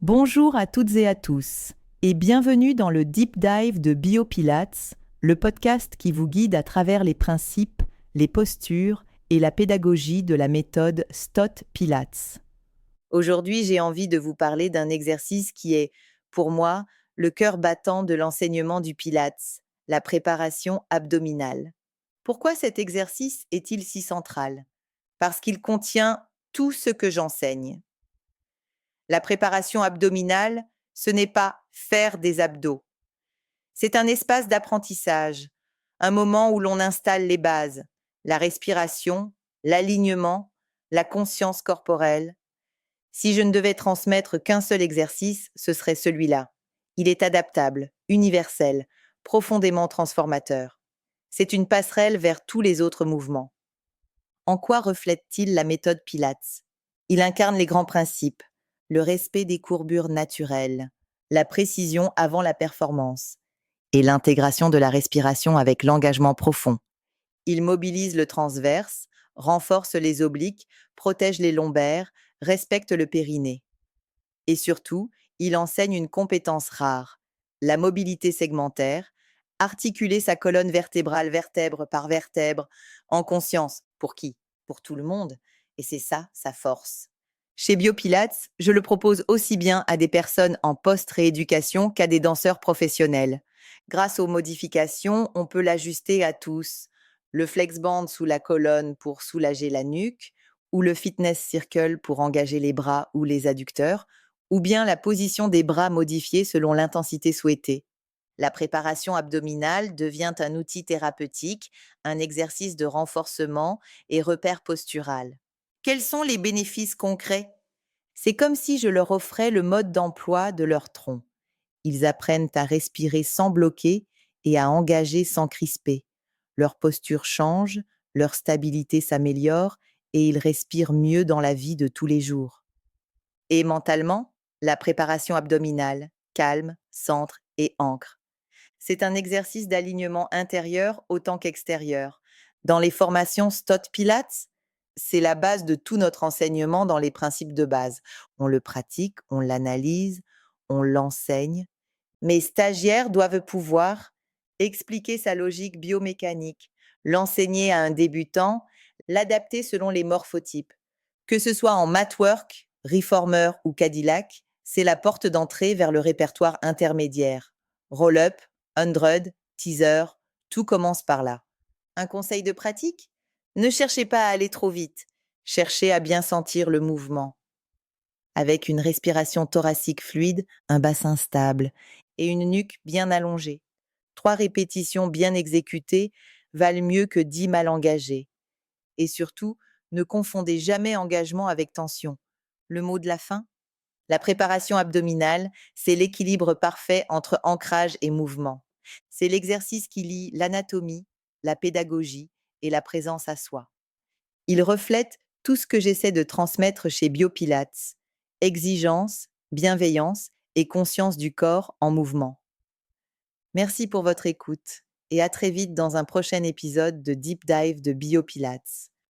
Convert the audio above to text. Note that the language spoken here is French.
Bonjour à toutes et à tous et bienvenue dans le Deep Dive de BioPilates, le podcast qui vous guide à travers les principes, les postures et la pédagogie de la méthode Stott Pilates. Aujourd'hui, j'ai envie de vous parler d'un exercice qui est, pour moi, le cœur battant de l'enseignement du Pilates, la préparation abdominale. Pourquoi cet exercice est-il si central? Parce qu'il contient tout ce que j'enseigne. La préparation abdominale, ce n'est pas faire des abdos. C'est un espace d'apprentissage, un moment où l'on installe les bases, la respiration, l'alignement, la conscience corporelle. Si je ne devais transmettre qu'un seul exercice, ce serait celui-là. Il est adaptable, universel, profondément transformateur. C'est une passerelle vers tous les autres mouvements. En quoi reflète-t-il la méthode Pilates? Il incarne les grands principes, le respect des courbures naturelles, la précision avant la performance et l'intégration de la respiration avec l'engagement profond. Il mobilise le transverse, renforce les obliques, protège les lombaires, respecte le périnée. Et surtout, il enseigne une compétence rare, la mobilité segmentaire, articuler sa colonne vertébrale vertèbre par vertèbre, en conscience. Pour qui? Pour tout le monde. Et c'est ça, sa force. Chez BioPilates, je le propose aussi bien à des personnes en post-rééducation qu'à des danseurs professionnels. Grâce aux modifications, on peut l'ajuster à tous. Le flexband sous la colonne pour soulager la nuque, ou le fitness circle pour engager les bras ou les adducteurs, ou bien la position des bras modifiée selon l'intensité souhaitée. La préparation abdominale devient un outil thérapeutique, un exercice de renforcement et repère postural. Quels sont les bénéfices concrets? C'est comme si je leur offrais le mode d'emploi de leur tronc. Ils apprennent à respirer sans bloquer et à engager sans crisper. Leur posture change, leur stabilité s'améliore et ils respirent mieux dans la vie de tous les jours. Et mentalement, la préparation abdominale, calme, centre et ancre. C'est un exercice d'alignement intérieur autant qu'extérieur. Dans les formations Stott Pilates, c'est la base de tout notre enseignement dans les principes de base. On le pratique, on l'analyse, on l'enseigne. Mes stagiaires doivent pouvoir expliquer sa logique biomécanique, l'enseigner à un débutant, l'adapter selon les morphotypes. Que ce soit en Matwork, Reformer ou Cadillac, c'est la porte d'entrée vers le répertoire intermédiaire. Roll-up, 100, teaser, tout commence par là. Un conseil de pratique? Ne cherchez pas à aller trop vite. Cherchez à bien sentir le mouvement. Avec une respiration thoracique fluide, un bassin stable et une nuque bien allongée. 3 répétitions bien exécutées valent mieux que 10 mal engagées. Et surtout, ne confondez jamais engagement avec tension. Le mot de la fin? La préparation abdominale, c'est l'équilibre parfait entre ancrage et mouvement. C'est l'exercice qui lie l'anatomie, la pédagogie et la présence à soi. Il reflète tout ce que j'essaie de transmettre chez BioPilates: exigence, bienveillance et conscience du corps en mouvement. Merci pour votre écoute et à très vite dans un prochain épisode de Deep Dive de BioPilates.